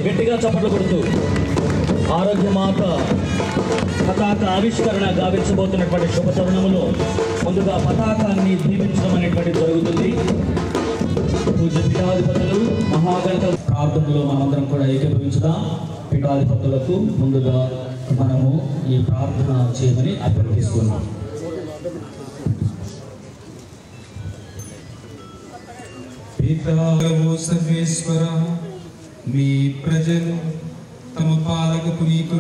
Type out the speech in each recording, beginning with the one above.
గట్టిగా చప్పట్లు కొడుతూ ఆరోగ్యమాత పతాక ఆవిష్కరణ గావించబోతున్నటువంటి శుభ తరుణంలో ముందుగా పతాకాన్ని దీవించడం అనేటువంటి జరుగుతుంది. పూజ్య పీఠాధిపతులు మహాగణత ప్రార్థనలో మనందరం కూడా ఏకీభవించుదాం. పీఠాధిపతులకు ముందుగా మనము ఈ ప్రార్థన చేయమని అభ్యర్థిస్తున్నాం. పితావో సర్వేశ్వర, మీ ప్రజలు తమ పాలక పునీత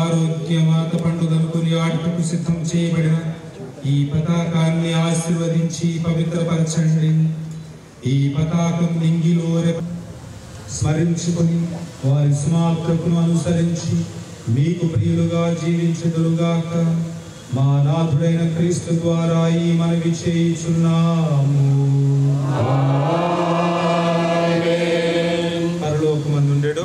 ఆరోగ్యమాత పండుగను కొనియాడుటకు సిద్ధం చేయబడిన ఈ పతాకాన్ని ఆశీర్వదించి పవిత్రపరచండి. ఈ పతాకం నింగిలో స్మరించుకొని వారి సమాప్తకును అనుసరించి మీకు ప్రియులుగా జీవించుదురుగాక. మా నాథుడైన క్రీస్తు ద్వారా ఈ మనవి చేయుచున్నాము. పరలోకమందుండెడు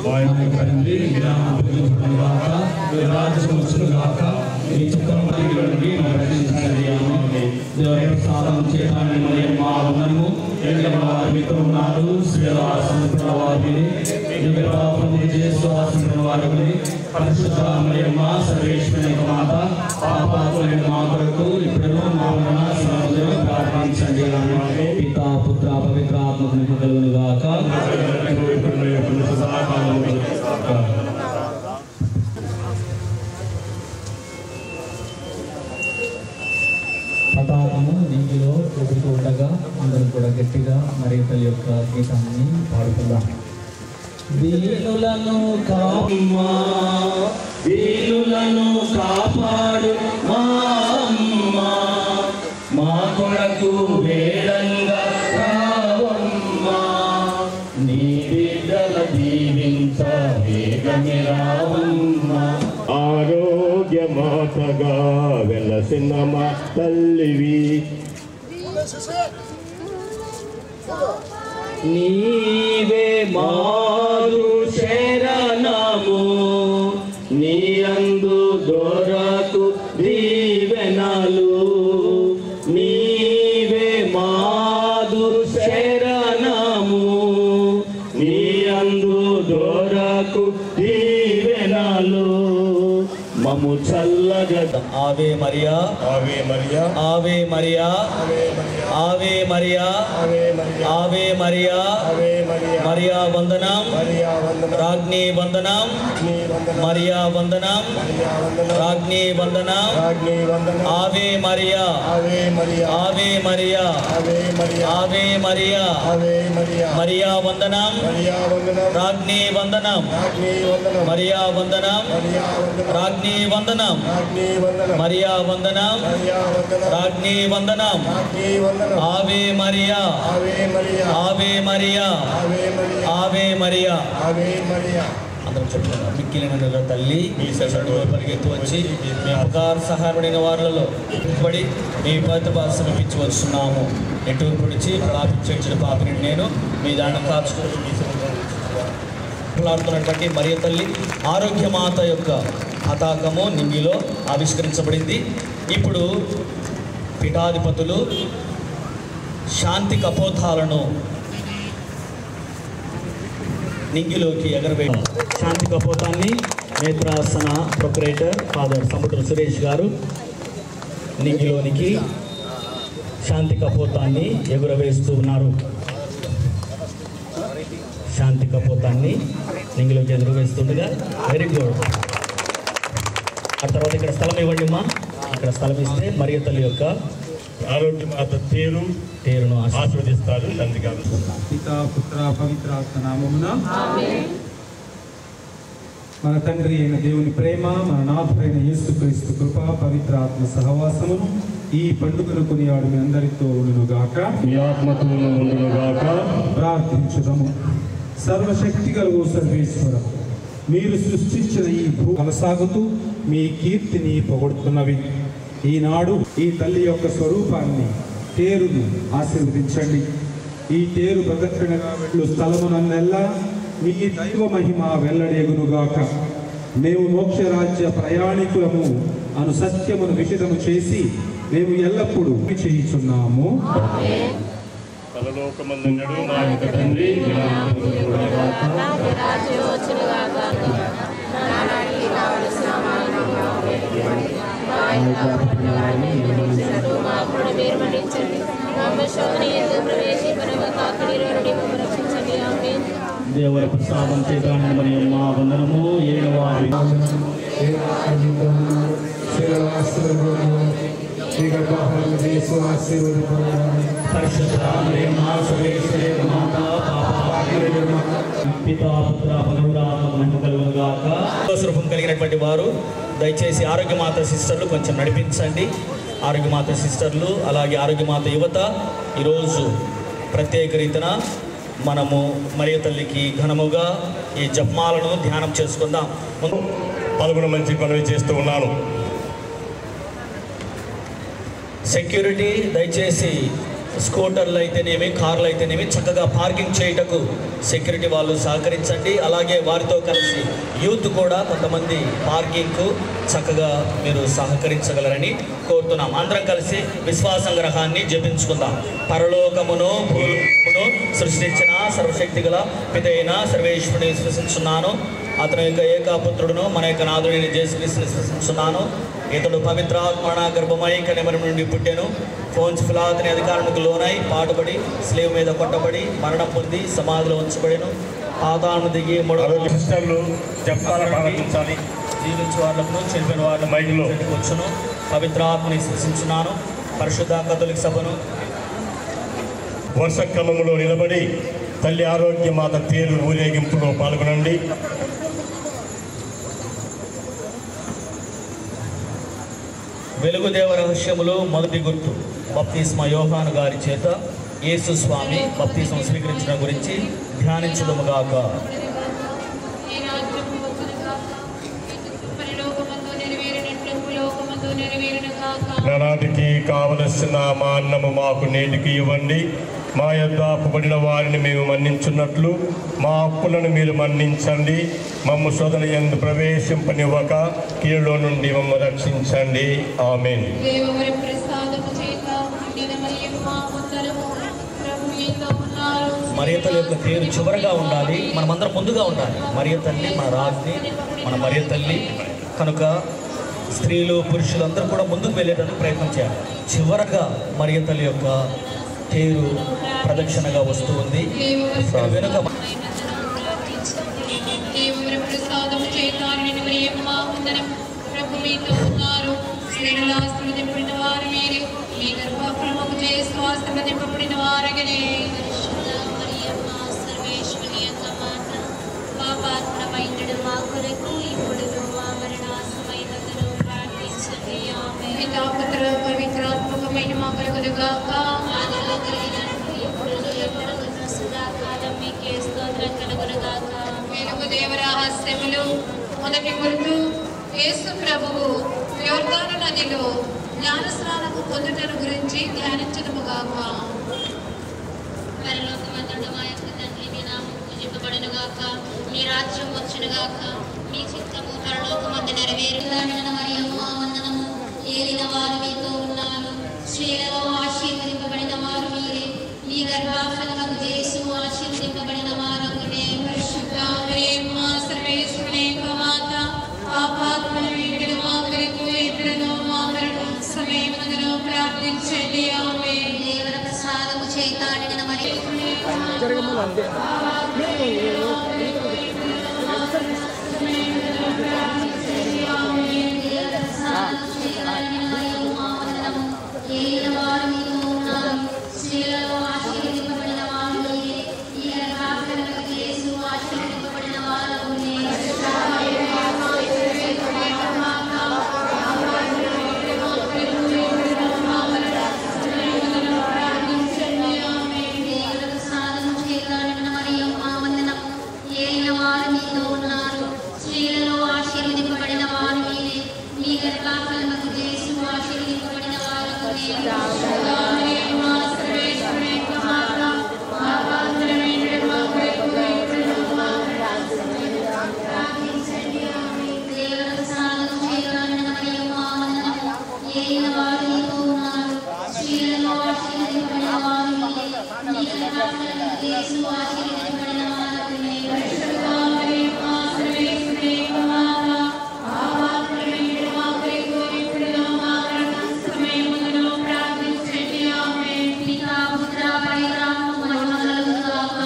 పితా పుత్ర పవిత్రాత్మకు కలుగునుగాక. పతాకము నీటిలో ఎదుగుతూ ఉండగా అందరూ కూడా గట్టిగా మరియ తల్లి యొక్క గీతాన్ని పాడుకుందాం. వీణులను కాపాడు మా అమ్మ, మా కొరకు వేడంగా రావమ్మా, నీ బిడ్డల దీవించ వేగమే రావమ్మా. ఆరోగ్యమాతగా వెలసిన మా తల్లివి, నీవే మారు శరణము, నీ అందు దొరకు దీవెనలు, నీవే మారు శరణము, నీ అందు దొరకు దీవెనలు, మము చల్లగా. ఆవే మరియా, ఆవే మరియా, ఆవే మరియా, ఆవే మరియా, ఆవే మరియా, మరియా వందనం, రాజ్ఞి వందనం, మరియా వందనం, రాజ్ఞి వందనం, ఆవే మరియా, ఆవే మరియా, ఆవే మరియా, మరియా వందనం, రాజ్ఞి వందనం, మరియా వందనం, రాజ్ఞి వందనం, మరియా వందనం, రాజ్ఞి వందనం, ఆవే మరియా, ఆవే మరియా, ఆవే మరియా. అందరం చెప్తున్నా. మిక్కిలిన తల్లి మీ శరణు పరిగెత్తి వచ్చి మీ ఉపకార సహాయపడిన వారిలో పడి మీ పవిత్ర బాధ సమర్పించి వస్తున్నాము. ఎటు పొడిచి ప్రలాపించిన పాపిని నేను మీ దాన్ని కాచుకులాడుతున్నటువంటి మరియ తల్లి ఆరోగ్యమాత యొక్క పతాకము నింగిలో ఆవిష్కరించబడింది. ఇప్పుడు పీఠాధిపతులు శాంతి కపోతాలను నింగిలోకి ఎగరవేయ శాంతి కపోతాన్ని నేత్రాసన ప్రొపరేటర్ ఫాదర్ సముద్ర సురేష్ గారు నింగిలోనికి శాంతి కపోతాన్ని ఎగురవేస్తూ ఉన్నారు. శాంతి కపోతాన్ని నింగిలోకి ఎగురవేస్తుండగా వెరీ గుడ్. ఆ తర్వాత ఇక్కడ స్థలం ఇవ్వండి అమ్మా. ఇక్కడ స్థలం ఇస్తే మరియ తల్లి యొక్క ఆరోగ్యమాత పేరును ఆశీర్వదిస్తారు తండ్రి గారు. పితా పుత్ర పవిత్రాత్మ నామమున మన తండ్రి అయిన దేవుని ప్రేమ, మన నాథుడైన యేసుక్రీస్తు కృప, పవిత్రాత్మ సహవాసమును ఈ పండుగను కొనియాడు మీ అందరితో ఉండునుగాక. మీ ఆత్మతోను ఉండునుగాక. ప్రార్థించుదము. సర్వశక్తి కలుగు సర్వేశ్వర, మీరు సృష్టించిన ఈ భూ కొనసాగుతూ మీ కీర్తిని పొగడుతున్నవి. ఈనాడు ఈ తల్లి యొక్క స్వరూపాన్ని తేరును ఆశీర్వదించండి. ఈ తేరు ప్రదక్షిణ స్థలమునల్లా మీ దైవ మహిమ వెల్లడేగునుగాక. మేము మోక్షరాజ్య ప్రయాణికులము అను సత్యమును విషదము చేసి మేము ఎల్లప్పుడూ చేయుచున్నాము. పరలోకమందున్నడు మా యొక్క తండ్రి దేవుల ప్రసాదం చేతాన్ని మరి మా వందనము ఏడవారి స్వరూపం కలిగినటువంటి వారు దయచేసి ఆరోగ్యమాత సిస్టర్లు కొంచెం నడిపించండి. ఆరోగ్యమాత సిస్టర్లు అలాగే ఆరోగ్యమాత యువత ఈరోజు ప్రత్యేక రీతిన మనము మరియ తల్లికి ఘనముగా ఈ జపమాలను ధ్యానం చేసుకుందాం. పాల్గొన మంచి పనులు చేస్తూ ఉన్నాను. సెక్యూరిటీ దయచేసి స్కూటర్లు అయితేనేమి కార్లు అయితేనేమి చక్కగా పార్కింగ్ చేయుటకు సెక్యూరిటీ వాళ్ళు సహకరించండి. అలాగే వారితో కలిసి యూత్ కూడా కొంతమంది పార్కింగ్కు చక్కగా మీరు సహకరించగలరని కోరుతున్నాం. అందరం కలిసి విశ్వాస సంగ్రహాన్ని జపించుకుందాం. పరలోకమును భూమును సృష్టించిన సర్వశక్తి గల పితైన సర్వేశ్వరుని విశ్వసిస్తున్నాను. అతని యొక్క ఏకాపుత్రుడును మన యొక్క నాథుడిని యేసుక్రీస్తుని విశ్వసిస్తున్నాను. ఇతడు పవిత్రాత్మన గర్భమై కనిమరం నుండి పుట్టెను. ఫోన్స్ ఫిలాతని అధికారానికి లోనై పాటుబడి స్లేవ్ మీద కొట్టబడి మరణం పొంది సమాధిలో ఉంచబడెను. పాతాళము దిగి సిస్టర్లు జపాల ప్రారంభించాలి. జీవించే వాళ్ళను చనిపోయిన వాళ్ళ మైండ్లో వచ్చును. పవిత్రాత్మని విశ్వసించున్నాను. పరిశుద్ధ కథోలిక సభను వరుస క్రమంలో నిలబడి తల్లి ఆరోగ్య మాత తేరు ఊరేగింపులో పాల్గొనండి. వెలుగుదేవ రహస్యములు మొదటి గుర్తు బప్తిస్మ యోహాను గారి చేత యేసు స్వామి బప్తిస్మం స్వీకరించడం గురించి ధ్యానించదముగాక. నాటికి కావలసిన మా అన్నము మాకు నేటికి ఇవ్వండి. మా యొద్ద అప్పుబడిన వారిని మేము మన్నించున్నట్లు మా అప్పులను మీరు మన్నించండి. మమ్ము శోధన యందు ప్రవేశింపనివ్వక కీడులో నుండి మమ్ము రక్షించండి. ఆమేన్. మరియ తల్లి యొక్క పేరు చివరగా ఉండాలి. మనమందరం ముందుగా ఉండాలి. మరియ తల్లి మన రాజ్ని, మన మరియ తల్లి కనుక స్త్రీలు పురుషులందరూ కూడా ముందుకు వెళ్ళేటందుకు ప్రయత్నం చేయాలి. చివరగా మరియ తల్లి యొక్క పేరు ప్రదక్షిణగా వస్తూ ఉంది. వెనుక పవిత్రాత్మకమైన మా కలుగుగాక. వెలుగుదేవ రహస్యములు మొదటి గుర్తు యేసు ప్రభువు యోర్దాను నదిలో జ్ఞానస్నానము పొందుటను గురించి ధ్యానించదముగాక. పరలోకమందుండు మా యొక్క తండ్రి, మీ నామము పూజింపబడునుగాక. మీ రాజ్యం వచ్చునుగాక. మీ చిత్తము పరలోకమందు నెరవేరుగాక. మరియమ్మ వందనము. ఏలిన వారు మీతో ఉన్నారు. స్త్రీలలో ఆశీర్వదింపబడిన వారు మీరే. మీ గర్భఫలము యేసు ఆశీర్వదింపబడిన వారగునే. పరిశుద్ధ మరియమ్మ సర్వేశ్వరుని యొక్క మాత, పాపాత్మల వీడును మా కొరకు ఇప్పుడును మా మరణ సమయములో ప్రార్థించండి. ఆమేన్. దేవర ప్రసాదము చేత నిండిన మరియమ్మ పరిశుద్ధ యేసు ఆశీర్వదించబడిన వారగునే. పితా పుత్ర పవిత్రాత్మ మహిమ కలుగుగాక.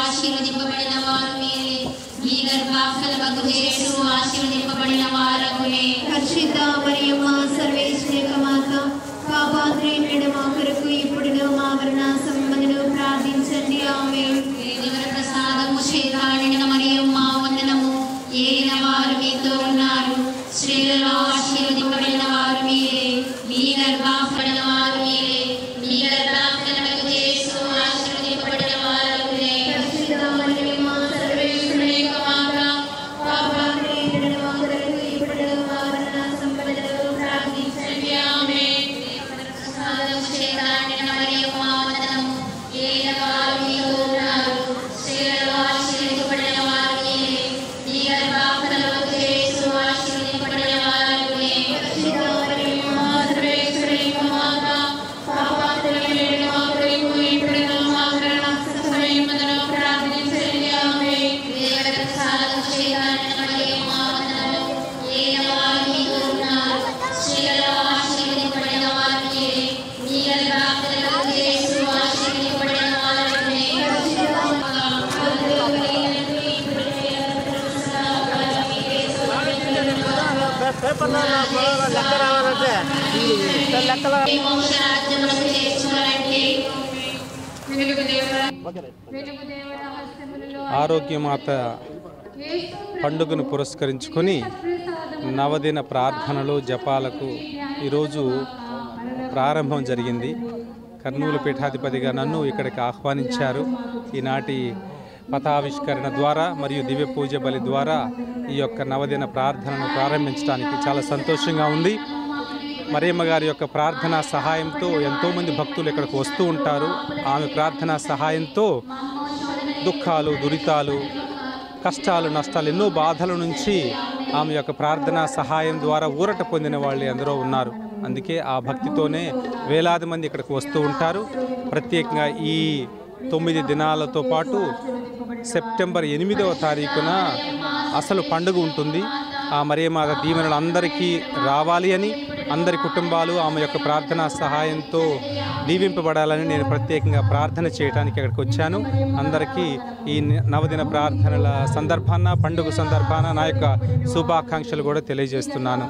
ఆశీర్వదింపబడిన వారు మీరే. మీ గర్భఫలమగు యేసు ఆశీర్వదింపబడిన వారగునే. పరిశుద్ధ మరియమ్మ సర్వేశ్వరి మాత పాపాత్రేయుడైన మా కొరకు ఇప్పుడును మా మరణ సమయములో ప్రార్థించండి. ఆమేన్. దేవర ప్రసాదము చేతాడిన మరియమ్మ వందనము. ఏలిన వారు మీతో ఉన్నారు. స్త్రీలలో ఆశీర్వదింపబడిన వారు మీరే. మీ గర్భఫలమగు వారు మీరే. మీ గర్భఫలమగు యేసు ఆశీర్వదింపబడిన వారగునే. పరిశుద్ధ మరియమ్మ సర్వేశ్వరి మాత పాపాత్రేయుడైన మా కొరకు ఇప్పుడును మా మరణ సమయములో ప్రార్థించండి. ఆమేన్. ప్రసాదము చేతాడిన మరియమ్మ వందనము. ఏలిన వారు మీతో ఉన్నారు. స్త్రీలలో ఆశీర్వదింపబడిన వారు మీరే. మీ గర్భఫలమగు యేసు ఆశీర్వదింపబడిన వారగునే. పరిశుద్ధ మరియమ్మ సర్వేశ్వరి మాత పాపాత్రేయుడైన మా కొరకు ఇప్పుడును మా మరణ సమయములో ప్రార్థించండి. ఆమేన్. దేవర ప్రసాదము చేతాడిన మరియమ్మ వందనము. ఏలిన వారు మీతో ఉన్నారు. స్త్రీలలో ఆశీర్వదింపబడిన వారు మీరే. మీ గర్భఫలమగు యేసు ఆశీర్వదింపబడిన వారగునే. మోక్షరాజ్యమునకు చేర్చువారంటే ఆరోగ్యమాత పండుగను పురస్కరించుకొని నవదిన ప్రార్థనలు జపాలకు ఈరోజు ప్రారంభం జరిగింది. కర్నూలు పీఠాధిపతిగా నన్ను ఇక్కడికి ఆహ్వానించారు. ఈనాటి పతావిష్కరణ ద్వారా మరియు దివ్య పూజ బలి ద్వారా ఈ యొక్క నవదిన ప్రార్థనను ప్రారంభించడానికి చాలా సంతోషంగా ఉంది. మరియమ్మ గారి యొక్క ప్రార్థనా సహాయంతో ఎంతోమంది భక్తులు ఇక్కడికి వస్తూ ఉంటారు. ఆమె ప్రార్థనా సహాయంతో దుఃఖాలు, దురితాలు, కష్టాలు, నష్టాలు, ఎన్నో బాధల నుంచి ఆమె యొక్క ప్రార్థనా సహాయం ద్వారా ఊరట పొందిన వాళ్ళు ఎందరో ఉన్నారు. అందుకే ఆ భక్తితోనే వేలాది మంది ఇక్కడికి వస్తూ ఉంటారు. ప్రత్యేకంగా ఈ 9 దినాలతో పాటు సెప్టెంబర్ 8వ తారీఖున అసలు పండుగ ఉంటుంది. ఆ మరియమ్మ దీవెనలు అందరికీ రావాలి అని, అందరి కుటుంబాలు ఆమె యొక్క ప్రార్థనా సహాయంతో దీవింపబడాలని నేను ప్రత్యేకంగా ప్రార్థన చేయడానికి ఇక్కడికి వచ్చాను. అందరికీ ఈ నవదిన ప్రార్థనల సందర్భాన, పండుగ సందర్భాన నా యొక్క శుభాకాంక్షలు కూడా తెలియజేస్తున్నాను.